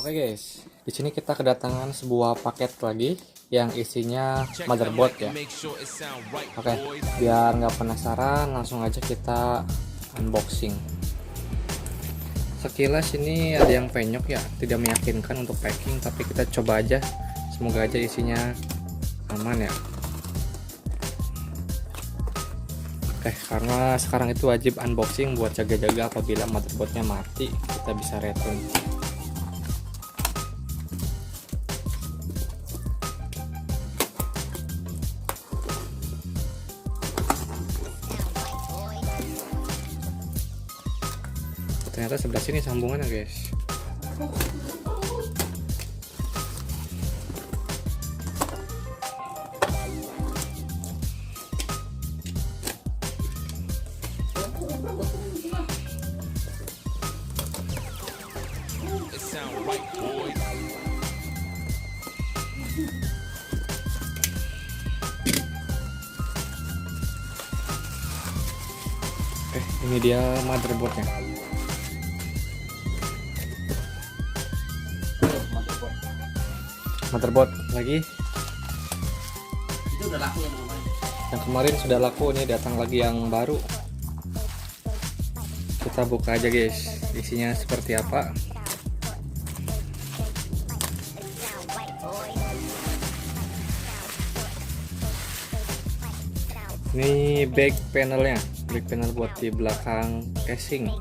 Oke guys, di sini kita kedatangan sebuah paket lagi yang isinya motherboard ya. Oke, biar nggak penasaran, langsung aja kita unboxing. Sekilas ini ada yang penyok ya, tidak meyakinkan untuk packing, tapi kita coba aja. Semoga aja isinya aman ya. Oke, karena sekarang itu wajib unboxing buat jaga-jaga apabila motherboardnya mati, kita bisa return. Ternyata sebelah sini sambungannya guys. Oke, ini dia motherboardnya. Motherboard lagi. Itu udah laku yang kemarin. Yang kemarin sudah laku, ini datang lagi yang baru. Kita buka aja guys, isinya seperti apa. Ini back panelnya, back panel buat di belakang casing.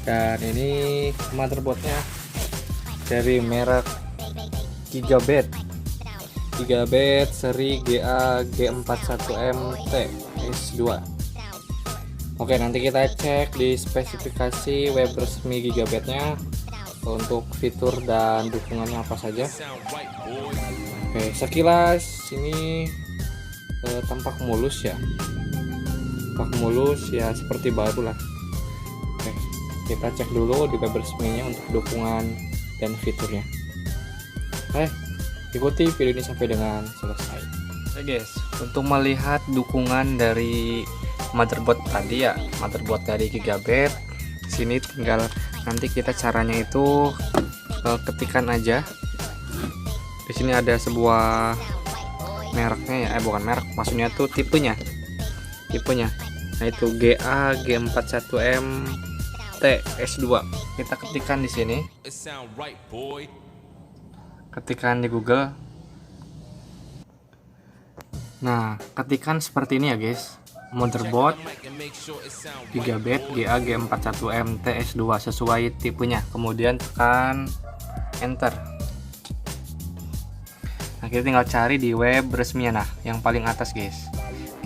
Dan ini motherboardnya dari merek Gigabit seri GA G41MT S2. Oke, nanti kita cek di spesifikasi web resmi Gigabitnya untuk fitur dan dukungannya apa saja. Oke, sekilas ini tampak mulus ya, seperti baru lah. Oke, kita cek dulu di web resminya untuk dukungan dan fiturnya. Ikuti video ini sampai dengan selesai. Oke guys, untuk melihat dukungan dari motherboard tadi ya, motherboard dari Gigabit, sini tinggal nanti kita caranya itu ketikan aja. Di sini ada sebuah mereknya ya, bukan merek, maksudnya tuh tipenya. Nah itu GA G41MT S2. Kita ketikkan di sini. Ketikkan di Google. Nah, ketikan seperti ini ya guys. Motherboard Gigabit GA G41MT S2 sesuai tipenya. Kemudian tekan enter. Nah, kita tinggal cari di web resminya, nah yang paling atas guys,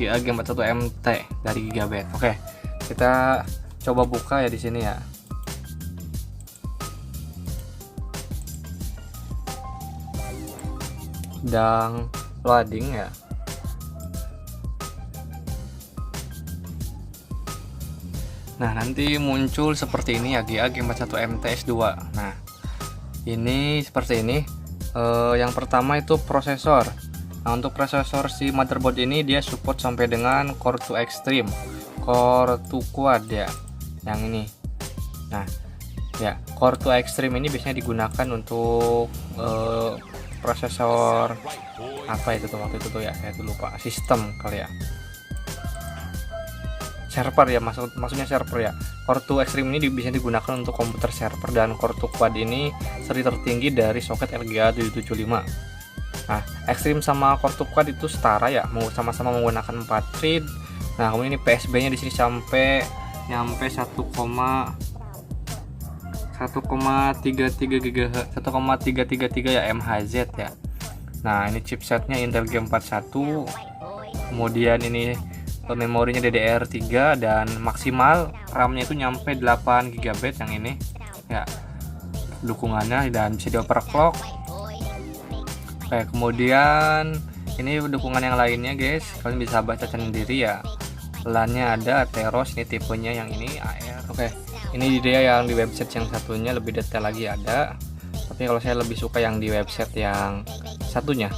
GA G41MT dari Gigabit. Oke, kita coba buka ya di sini ya. Sedang loading ya. Nah, nanti muncul seperti ini ya, GA G41MT S2. Nah, ini seperti ini. Yang pertama itu prosesor. Nah, untuk prosesor si motherboard ini dia support sampai dengan Core 2 Extreme, Core 2 Quad ya, yang ini. Nah, ya Core 2 Extreme ini biasanya digunakan untuk prosesor apa itu tuh waktu itu tuh ya, saya tuh lupa, sistem kali ya, server ya, maksudnya server ya. Core 2 Extreme ini bisa digunakan untuk komputer server, dan Core 2 Quad ini seri tertinggi dari soket LGA 775. Nah, Extreme sama Core 2 Quad itu setara ya, sama-sama menggunakan 4 thread. Nah, kemudian ini PSB-nya di sini sampai nyampe 1,333 GHz, 1,333 ya MHz ya. Nah, ini chipsetnya Intel G41. Kemudian ini memorinya DDR3 dan maksimal RAM-nya itu nyampe 8 GB yang ini ya dukungannya, dan bisa di-overclock. Oke, kemudian ini dukungan yang lainnya guys, kalian bisa baca sendiri ya. LAN-nya ada Atheros, ini tipenya yang ini AR. Oke, ini dia yang di website yang satunya lebih detail lagi ada, tapi kalau saya lebih suka yang di website yang satunya.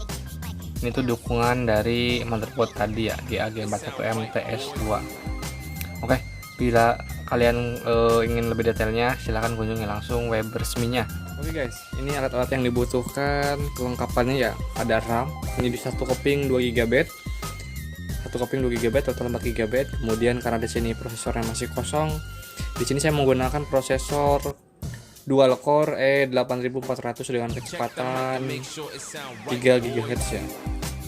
Ini tuh dukungan dari motherboard tadi ya, GA G41MT S2. Oke, bila kalian ingin lebih detailnya, silahkan kunjungi langsung web resminya. Oke guys, ini alat-alat yang dibutuhkan kelengkapannya ya. Ada RAM, ini di 1 keping 2 GB. 1 keping 2 GB total 4 GB. Kemudian karena di sini prosesornya masih kosong, di sini saya menggunakan prosesor dual core E8400 dengan kecepatan 3 GHz ya.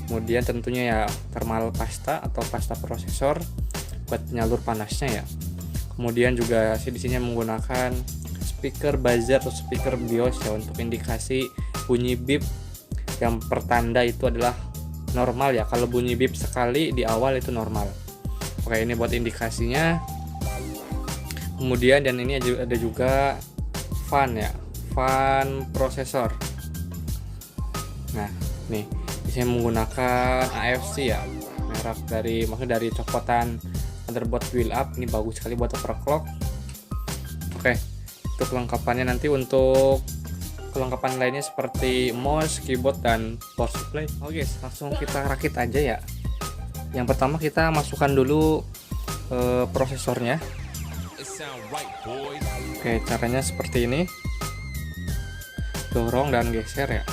Kemudian tentunya ya thermal pasta atau pasta prosesor buat penyalur panasnya ya. Kemudian juga di sini menggunakan speaker buzzer atau speaker BIOS ya untuk indikasi bunyi beep yang pertanda itu adalah normal ya. Kalau bunyi beep sekali di awal itu normal. Oke, ini buat indikasinya. Kemudian dan ini ada juga fan ya, fan prosesor. Nah, nih saya menggunakan AFC ya, merek maksudnya dari copotan motherboard build up. Ini bagus sekali buat overclock. Oke, untuk kelengkapannya nanti untuk kelengkapan lainnya seperti mouse, keyboard, dan power supply. Oke, langsung kita rakit aja ya. Yang pertama kita masukkan dulu prosesornya. Oke, caranya seperti ini. Dorong dan geser ya.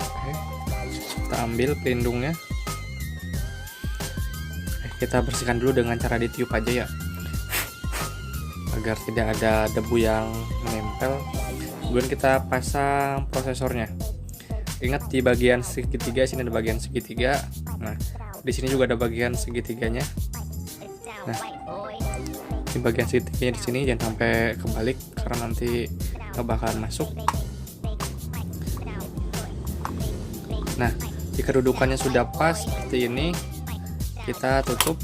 Oke, kita ambil pelindungnya. Kita bersihkan dulu dengan cara ditiup aja ya, agar tidak ada debu yang menempel. Kemudian kita pasang prosesornya. Ingat di bagian segitiga sini ada bagian segitiga. Nah, di sini juga ada bagian segitiganya. Nah, di bagian segitiganya di sini jangan sampai kebalik karena nanti nggak bakalan masuk. Nah, jika dudukannya sudah pas seperti ini, kita tutup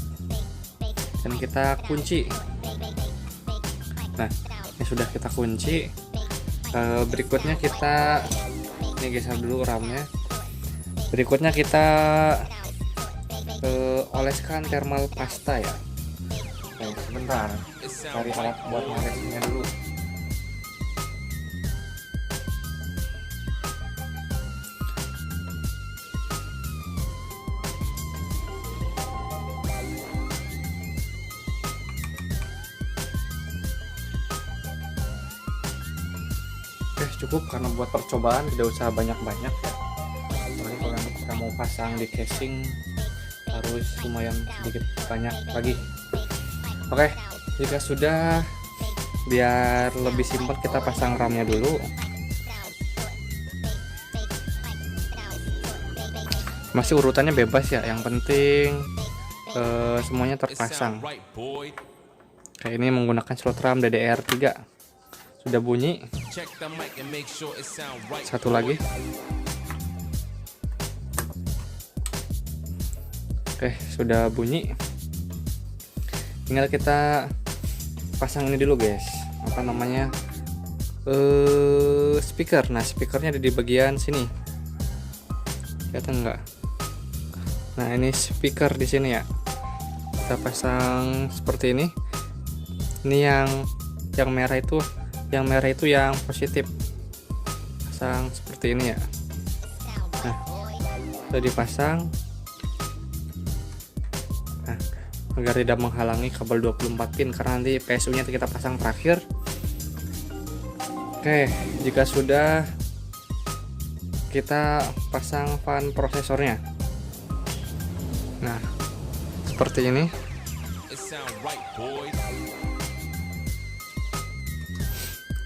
dan kita kunci. Nah, ini sudah kita kunci. Berikutnya kita ini geser dulu RAM-nya. Berikutnya kita oleskan thermal pasta ya. Sebentar, cari alat buat ngolesnya dulu. Oke, cukup karena buat percobaan tidak usah banyak-banyak ya. Apalagi kalau kita mau pasang di casing harus lumayan sedikit banyak lagi. Oke, jika sudah, biar lebih simpel kita pasang RAM-nya dulu. Masih urutannya bebas ya, yang penting semuanya terpasang. Kayak ini menggunakan slot RAM DDR3. Sudah bunyi. Satu lagi. Oke, sudah bunyi. Tinggal kita pasang ini dulu guys, apa namanya, speaker. Nah, speakernya ada di bagian sini, kelihatan nggak? Nah, ini speaker di sini ya, kita pasang seperti ini. Ini yang merah itu yang positif, pasang seperti ini ya. Nah, sudah dipasang. Agar tidak menghalangi kabel 24 pin karena nanti PSU nya kita pasang terakhir. Oke, jika sudah, kita pasang fan prosesornya. Nah, seperti ini.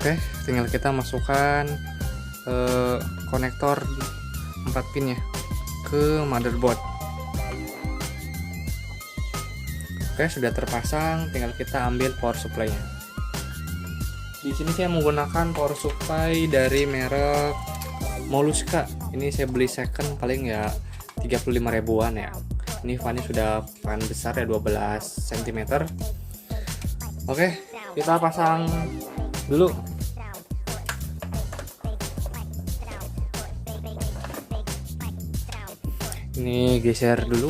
Oke, tinggal kita masukkan konektor 4 pin ya ke motherboard. Oke, sudah terpasang, tinggal kita ambil power supply-nya. Di sini saya menggunakan power supply dari merek Moluska. Ini saya beli second paling ya 35 ribuan ya. Ini fannya sudah fan besar ya, 12 cm. Oke, kita pasang dulu. Ini geser dulu.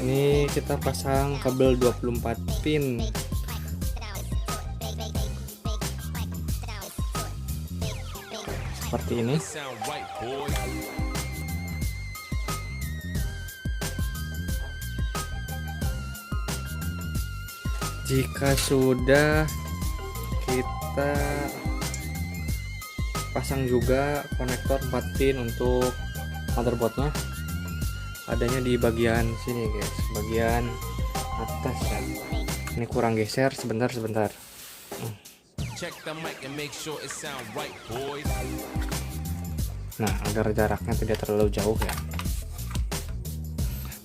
Ini kita pasang kabel 24 pin. Seperti ini. Jika sudah, kita pasang juga konektor 4 pin untuk motherboardnya. Adanya di bagian sini guys, bagian atas ya. Ini kurang geser, sebentar. Nah, agar jaraknya tidak terlalu jauh ya.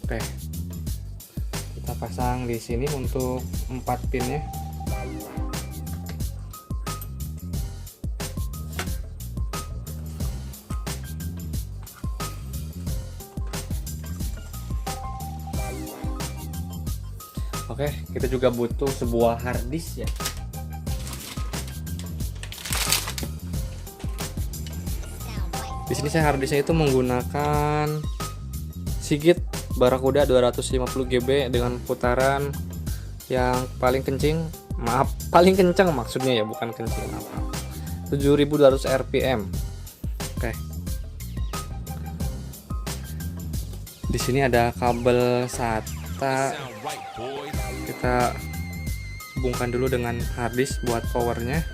Oke, kita pasang di sini untuk 4 pinnya. Oke, kita juga butuh sebuah hard disk ya. Di sini saya hard disknya itu menggunakan Seagate Barracuda 250 GB dengan putaran yang paling kencang, paling kencang maksudnya ya, bukan kencang apa. 7200 RPM. Oke. Di sini ada kabel SATA. Kita hubungkan dulu dengan hard disk buat powernya.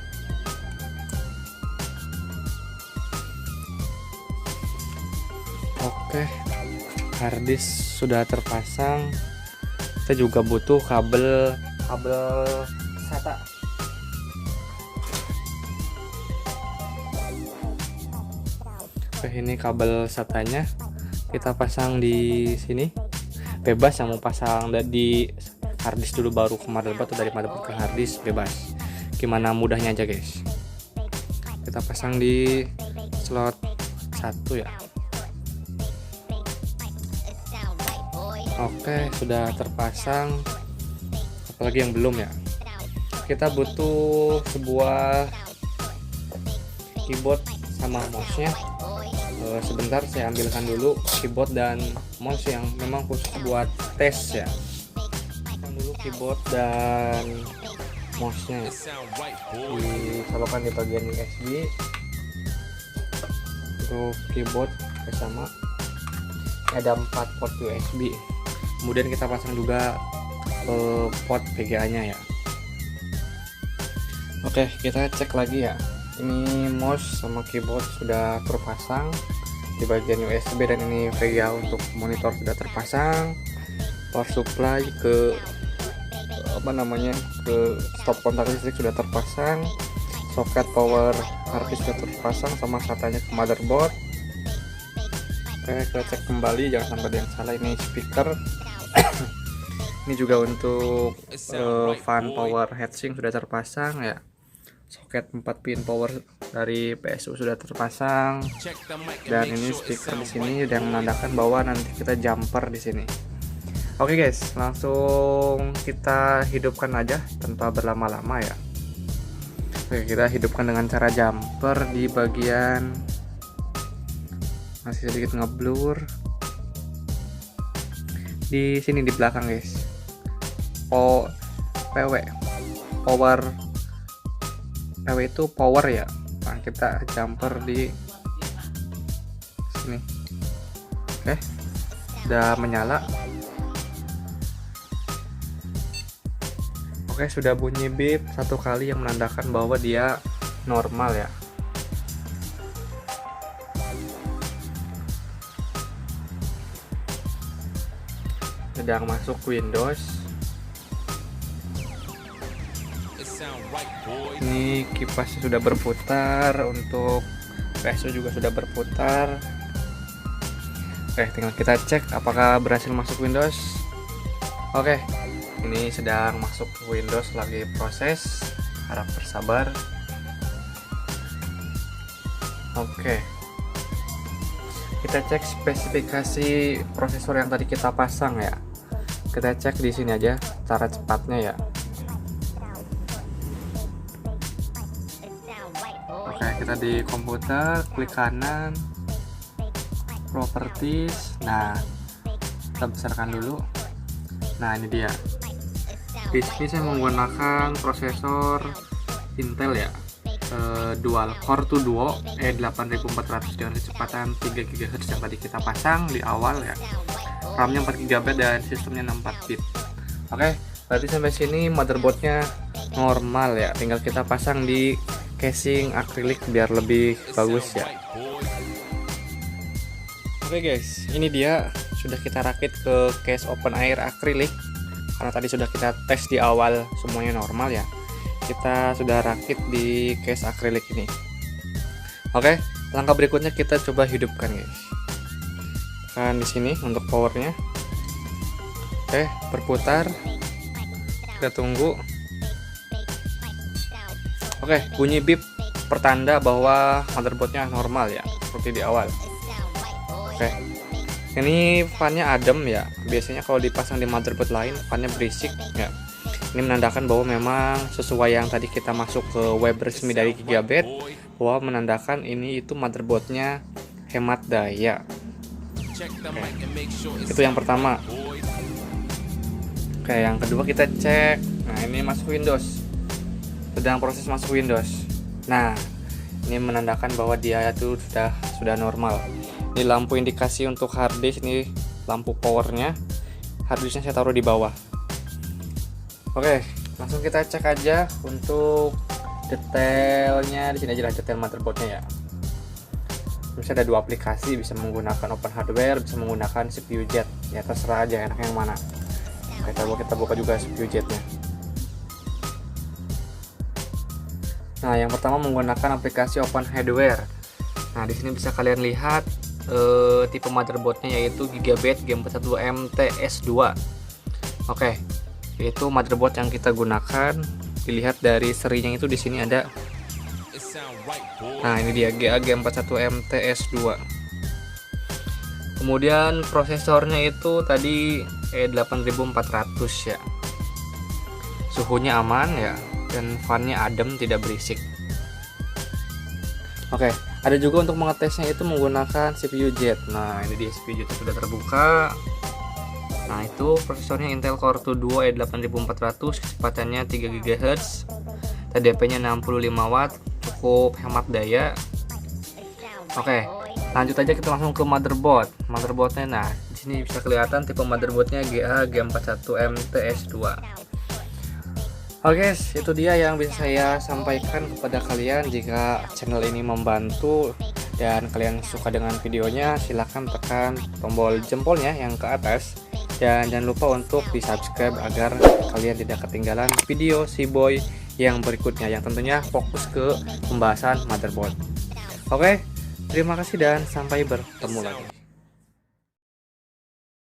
Oke, hard disk sudah terpasang. Kita juga butuh kabel SATA. Oke, ini kabel SATA-nya. Kita pasang di sini. Bebas yang mau pasang di hard disk dulu baru ke motherboard, atau dari motherboard ke hard disk, bebas. Gimana mudahnya aja guys. Kita pasang di slot 1 ya. Oke, sudah terpasang. Apalagi yang belum ya. Kita butuh sebuah keyboard sama mouse-nya. Sebentar saya ambilkan dulu keyboard dan mouse yang memang khusus buat tes ya. Dulu keyboard dan mouse-nya dicolokkan di bagian USB. Untuk keyboard sama ada 4 port USB. Kemudian kita pasang juga port VGA-nya ya. Oke, kita cek lagi ya. Ini mouse sama keyboard sudah terpasang di bagian USB, dan ini VGA untuk monitor sudah terpasang. Power supply ke ke stop kontak listrik sudah terpasang. Soket power hard disk sudah terpasang sama SATA-nya ke motherboard. Oke, kita cek kembali, jangan sampai ada yang salah. Ini speaker. Ini juga untuk fan power heatsink sudah terpasang ya. Soket 4 pin power dari PSU sudah terpasang, dan ini stiker di sini yang menandakan bahwa nanti kita jumper di sini. Oke guys, langsung kita hidupkan aja tanpa berlama-lama ya. Oke, kita hidupkan dengan cara jumper di bagian masih sedikit ngeblur di sini di belakang guys. PW itu power ya. Nah, kita jumper di sini. Oke, udah menyala. Oke, sudah bunyi beep 1 kali yang menandakan bahwa dia normal ya. Sedang masuk Windows. Ini kipasnya sudah berputar, untuk PSU juga sudah berputar. Oke, tinggal kita cek apakah berhasil masuk Windows. Oke, ini sedang masuk ke Windows, lagi proses, harap bersabar. Oke, kita cek spesifikasi prosesor yang tadi kita pasang ya. Kita cek di sini aja cara cepatnya ya. Oke, kita di komputer, klik kanan, properties. Nah, kita besarkan dulu. Nah, ini dia. Di sini saya menggunakan prosesor Intel ya, dual core to duo E8400 dengan kecepatan 3 GHz yang tadi kita pasang di awal ya. RAM-nya 4 GB dan sistemnya 64 bit. Oke, berarti sampai sini motherboardnya normal ya. Tinggal kita pasang di casing akrilik biar lebih bagus ya. Oke guys, ini dia sudah kita rakit ke case open air akrilik. Karena tadi sudah kita tes di awal semuanya normal ya. Kita sudah rakit di case akrilik ini. Oke, langkah berikutnya kita coba hidupkan guys. Kan di sini untuk powernya. Oke, berputar. Kita tunggu. Oke, bunyi bip pertanda bahwa motherboardnya normal ya, seperti di awal. Oke, ini fan-nya adem ya. Biasanya kalau dipasang di motherboard lain fan-nya berisik ya. Ini menandakan bahwa memang sesuai yang tadi kita masuk ke web resmi dari Gigabyte, bahwa menandakan ini itu motherboardnya hemat daya. Oke. Itu yang pertama. Oke, yang kedua kita cek. Nah, ini masuk Windows. Sedang proses masuk Windows. Nah, ini menandakan bahwa dia itu sudah normal. Ini lampu indikasi untuk hard disk, ini lampu powernya. Hard disknya saya taruh di bawah. Oke, langsung kita cek aja untuk detailnya. Di sini aja lah detail motherboardnya ya. Bisa ada dua aplikasi, bisa menggunakan open hardware, bisa menggunakan CPU jet. Ya terserah aja enak yang mana. Kita buka juga CPU jetnya. Nah, yang pertama menggunakan aplikasi open hardware. Nah, di sini bisa kalian lihat tipe motherboardnya yaitu Gigabyte G41 MTS2. Oke, itu motherboard yang kita gunakan. Dilihat dari serinya itu di sini ada. Nah, ini dia G41 MTS2. Kemudian prosesornya itu tadi E8400 ya. Suhunya aman ya, dan fan-nya adem, tidak berisik. Oke, ada juga untuk mengetesnya itu menggunakan CPU jet. Nah, ini dia CPU jet sudah terbuka. Nah, itu prosesornya Intel Core 2 Duo E8400, kecepatannya 3 GHz. TDP-nya 65 watt, cukup hemat daya. Oke, lanjut aja kita langsung ke motherboard. Motherboardnya, nah di sini bisa kelihatan tipe motherboardnya GA-G41 MTS2. Oke guys, itu dia yang bisa saya sampaikan kepada kalian. Jika channel ini membantu dan kalian suka dengan videonya, silahkan tekan tombol jempolnya yang ke atas. Dan jangan lupa untuk di subscribe agar kalian tidak ketinggalan video si boy yang berikutnya, yang tentunya fokus ke pembahasan motherboard. Oke, terima kasih dan sampai bertemu lagi.